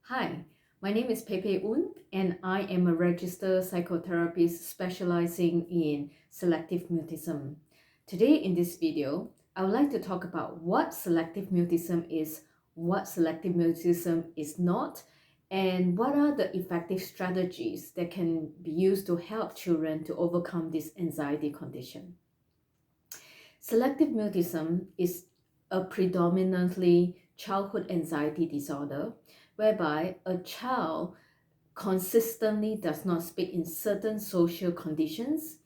Hi, my name is Phei Phei Oon and I am a registered psychotherapist specializing in selective mutism. Today in this video, I would like to talk about what selective mutism is, what selective mutism is not, and what are the effective strategies that can be used to help children to overcome this anxiety condition. Selective mutism is a predominantly childhood anxiety disorder whereby a child consistently does not speak in certain social conditions,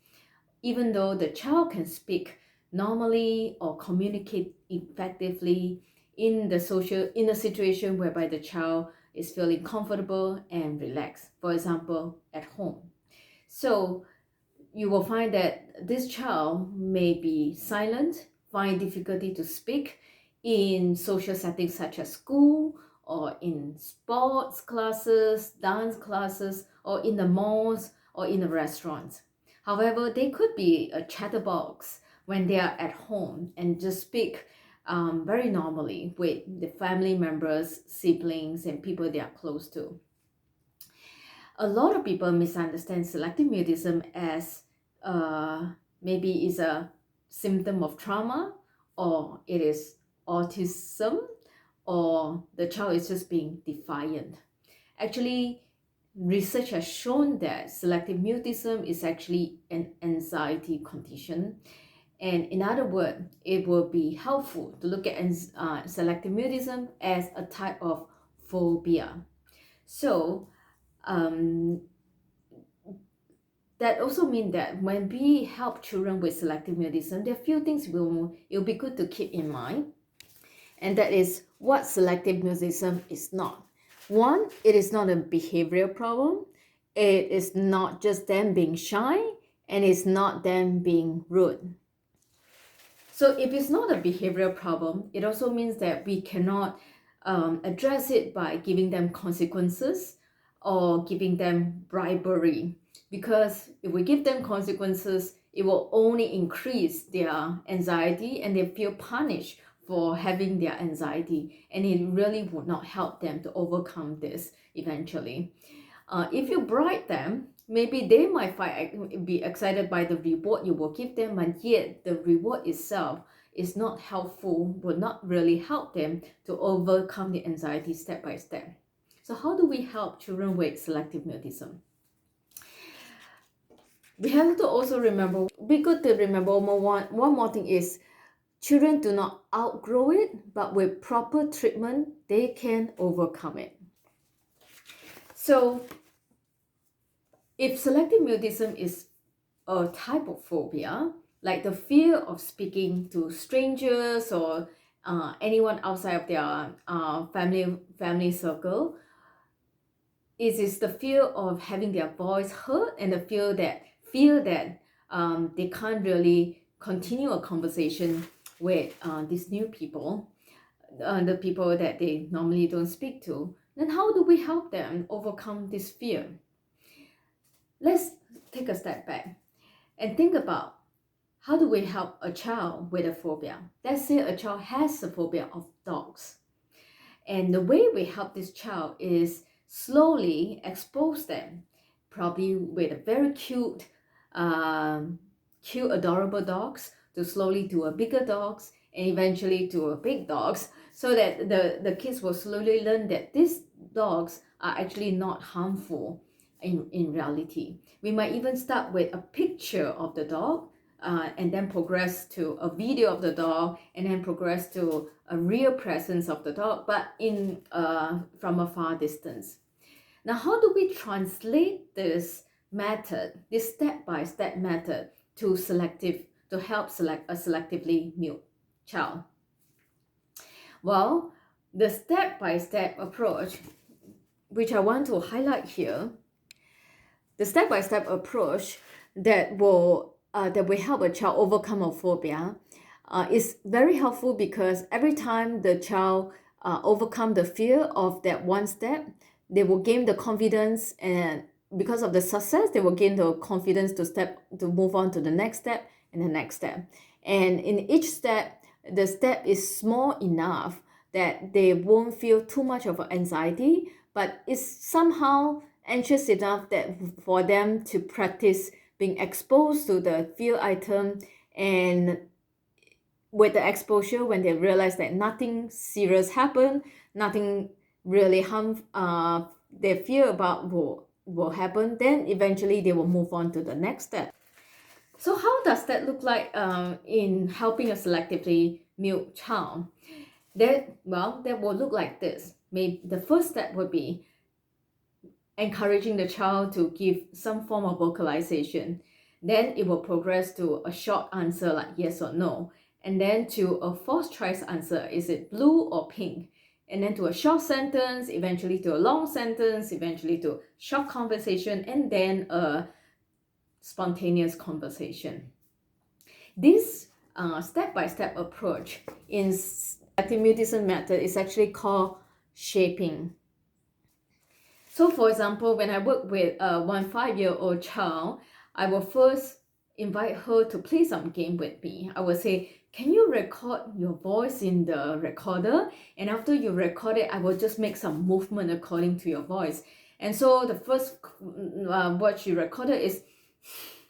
even though the child can speak normally or communicate effectively in a situation whereby the child is feeling comfortable and relaxed, for example, at home. So you will find that this child may be silent, find difficulty to speak in social settings such as school or in sports classes, dance classes, or in the malls or in the restaurants. However, they could be a chatterbox when they are at home and just speak very normally with the family members, siblings, and people they are close to. A lot of people misunderstand selective mutism as maybe is a symptom of trauma, or it is autism, or the child is just being defiant. Actually, research has shown that selective mutism is actually an anxiety condition. And in other words, it will be helpful to look at selective mutism as a type of phobia. So that also means that when we help children with selective mutism, there are a few things it'll be good to keep in mind. And that is what selective mutism is not. One, it is not a behavioral problem. It is not just them being shy, and it's not them being rude. So if it's not a behavioral problem, it also means that we cannot address it by giving them consequences or giving them bribery. Because if we give them consequences, it will only increase their anxiety and they feel punished for having their anxiety, and it really would not help them to overcome this eventually. If you bribe them, maybe they might be excited by the reward you will give them, and yet the reward itself is not helpful, will not really help them to overcome the anxiety step by step. So how do we help children with selective mutism? We have to also remember, be good to remember one more thing is, children do not outgrow it, but with proper treatment, they can overcome it. So if selective mutism is a type of phobia, like the fear of speaking to strangers or anyone outside of their family circle, it is the fear of having their voice heard and the fear that they can't really continue a conversation with these new people, the people that they normally don't speak to. Then how do we help them overcome this fear? Let's take a step back and think about, how do we help a child with a phobia? Let's say a child has a phobia of dogs. And the way we help this child is slowly expose them, probably with a very cute, adorable dogs, to slowly to a bigger dogs, and eventually to a big dogs, so that the kids will slowly learn that these dogs are actually not harmful in reality. We might even start with a picture of the dog, and then progress to a video of the dog, and then progress to a real presence of the dog, but in from a far distance. Now, how do we translate this method, this step-by-step method, to help select a selectively mute child? Well, the step-by-step approach, which I want to highlight here, the step-by-step approach that will help a child overcome a phobia is very helpful, because every time the child overcome the fear of that one step, they will gain the confidence, and because of the success, they will gain the confidence to move on to the next step and the next step. And in each step, the step is small enough that they won't feel too much of anxiety, but is somehow anxious enough that for them to practice being exposed to the fear item, and with the exposure, when they realize that nothing serious happened, nothing really harm they fear about will happen, then eventually they will move on to the next step. So how does that look like in helping a selectively mute child? That will look like this. Maybe the first step would be encouraging the child to give some form of vocalization. Then it will progress to a short answer like yes or no, and then to a false choice answer, is it blue or pink? And then to a short sentence, eventually to a long sentence, eventually to short conversation, and then a spontaneous conversation. This step-by-step approach in Selective Mutism method is actually called shaping. So for example, when I work with a 5-year-old child, I will first invite her to play some game with me. I will say, can you record your voice in the recorder? And after you record it, I will just make some movement according to your voice. And so the first what she recorded is,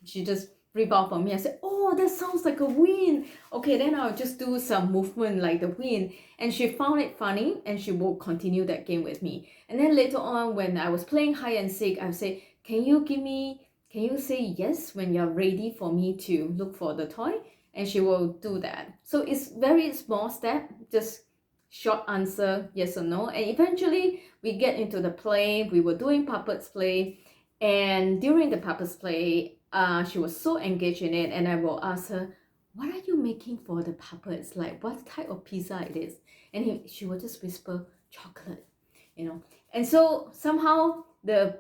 she just breathed out for me. I said, oh, that sounds like a wind. Okay, then I'll just do some movement like the wind. And she found it funny, and she will continue that game with me. And then later on, when I was playing hide and seek, I would say, can you say yes when you're ready for me to look for the toy? And she will do that. So it's very small step, just short answer, yes or no. And eventually we get into the play. We were doing puppets play. And during the puppets play, she was so engaged in it, and I will ask her, what are you making for the puppets? Like, what type of pizza it is? And she will just whisper, chocolate, you know. And so somehow the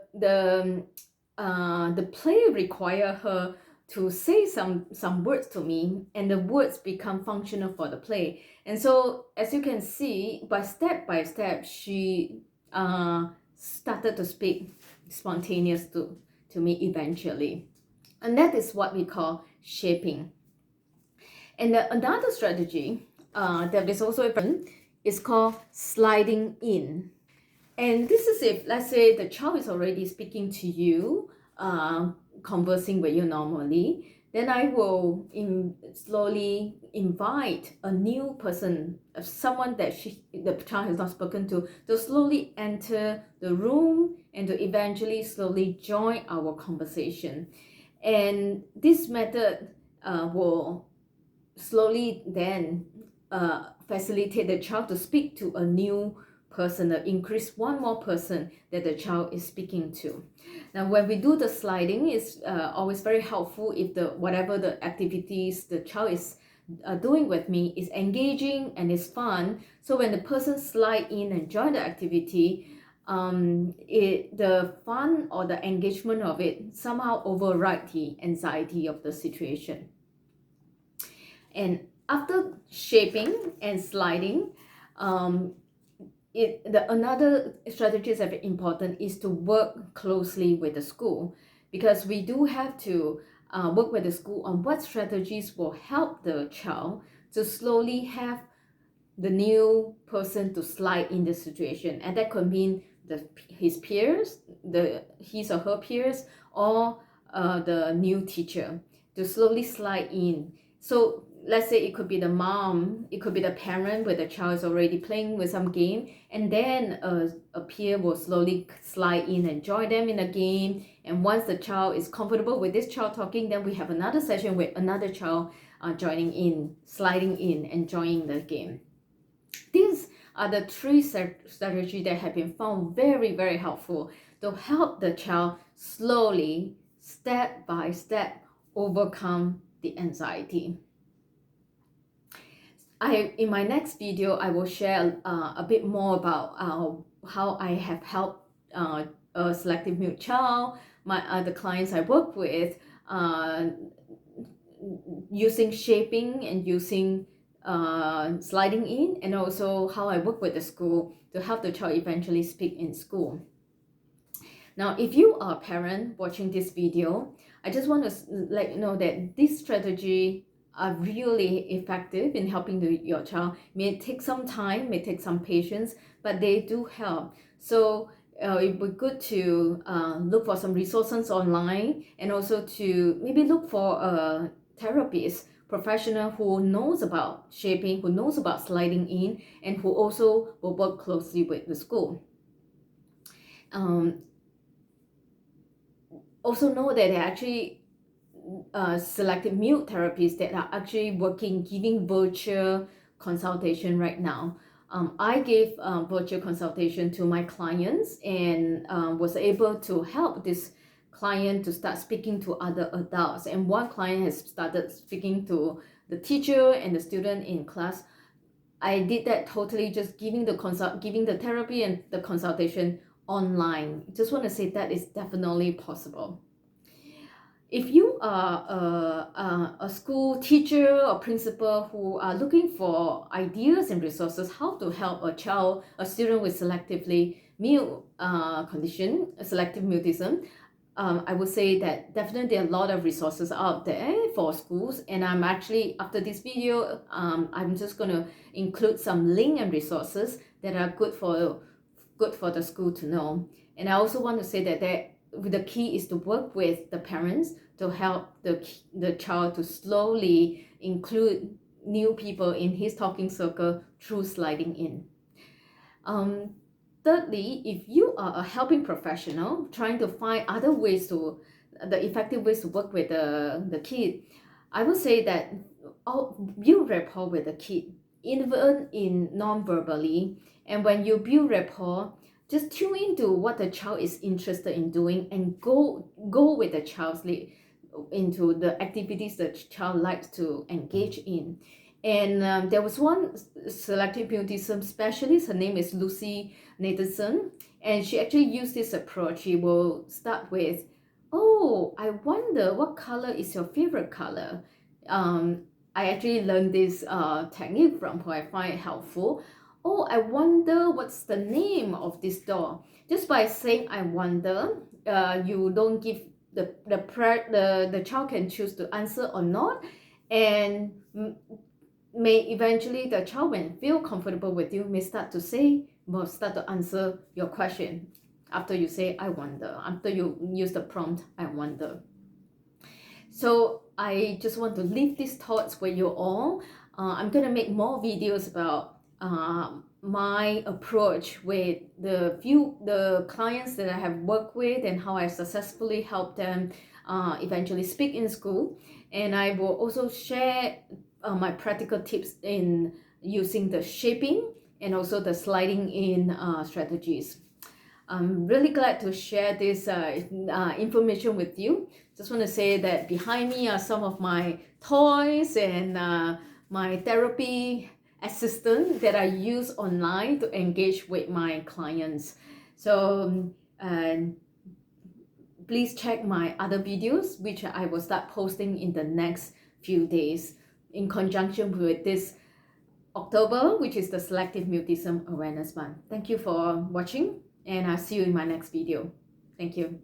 play require her to say some words to me, and the words become functional for the play. And so as you can see, by step, she started to speak spontaneous to me eventually. And that is what we call shaping. And another strategy that is also important is called sliding in. And this is if, let's say, the child is already speaking to you, conversing with you normally, then I will slowly invite a new person, someone that the child has not spoken to slowly enter the room and to eventually slowly join our conversation. And this method will slowly then facilitate the child to speak to a new person, increase one more person that the child is speaking to. Now, when we do the sliding, it's always very helpful if whatever the activities the child is doing with me is engaging and is fun. So when the person slide in and join the activity, the fun or the engagement of it somehow override the anxiety of the situation. And after shaping and sliding, another strategy that is important is to work closely with the school, because we do have to work with the school on what strategies will help the child to slowly have the new person to slide in the situation. And that could mean his peers, his or her peers, or the new teacher to slowly slide in. So let's say it could be the mom, it could be the parent where the child is already playing with some game, and then a peer will slowly slide in and join them in a game. And once the child is comfortable with this child talking, then we have another session with another child joining in, sliding in and joining the game. These are the three strategies that have been found very, very helpful to help the child slowly, step by step, overcome the anxiety. In my next video, I will share a bit more about how I have helped a selective mute child, the clients I work with, using shaping and using sliding in, and also how I work with the school to help the child eventually speak in school. Now, if you are a parent watching this video, I just want to let you know that this strategy are really effective in helping your child. May take some time, may take some patience, but they do help. So it would be good to look for some resources online, and also to maybe look for a therapist, professional who knows about shaping, who knows about sliding in, and who also will work closely with the school. Also know that there are actually selective mute therapists that are actually working, giving virtual consultation right now. I gave virtual consultation to my clients, and was able to help this client to start speaking to other adults. And one client has started speaking to the teacher and the student in class. I did that totally just giving the therapy and the consultation online. Just want to say that is definitely possible. If you are a school teacher or principal who are looking for ideas and resources how to help a student with selectively mute condition, selective mutism, I would say that definitely there are a lot of resources out there for schools, and I'm actually, after this video, I'm just going to include some link and resources that are good for the school to know. And I also want to say that the key is to work with the parents to help the child to slowly include new people in his talking circle through sliding in. Thirdly, if you are a helping professional trying to find other ways the effective ways to work with the kid, I would say that build rapport with the kid, even in non-verbally. And when you build rapport, just tune into what the child is interested in doing, and go with the child's lead into the activities the child likes to engage in. And there was one selective mutism specialist, her name is Lucy Nathanson, and she actually used this approach. She will start with, oh, I wonder what color is your favorite color. I actually learned this technique from her. I find it helpful. Oh, I wonder what's the name of this doll. Just by saying I wonder, you don't give the child can choose to answer or not, and may eventually the child, when feel comfortable with you, may start to answer your question after you say I wonder, after you use the prompt I wonder. So I just want to leave these thoughts with you all. I'm gonna make more videos about my approach with the clients that I have worked with, and how I successfully helped them eventually speak in school. And I will also share my practical tips in using the shaping and also the sliding in strategies. I'm really glad to share this information with you. Just want to say that behind me are some of my toys and my therapy assistant that I use online to engage with my clients. So please check my other videos, which I will start posting in the next few days in conjunction with this October, which is the Selective Mutism Awareness Month. Thank you for watching, and I'll see you in my next video. Thank you.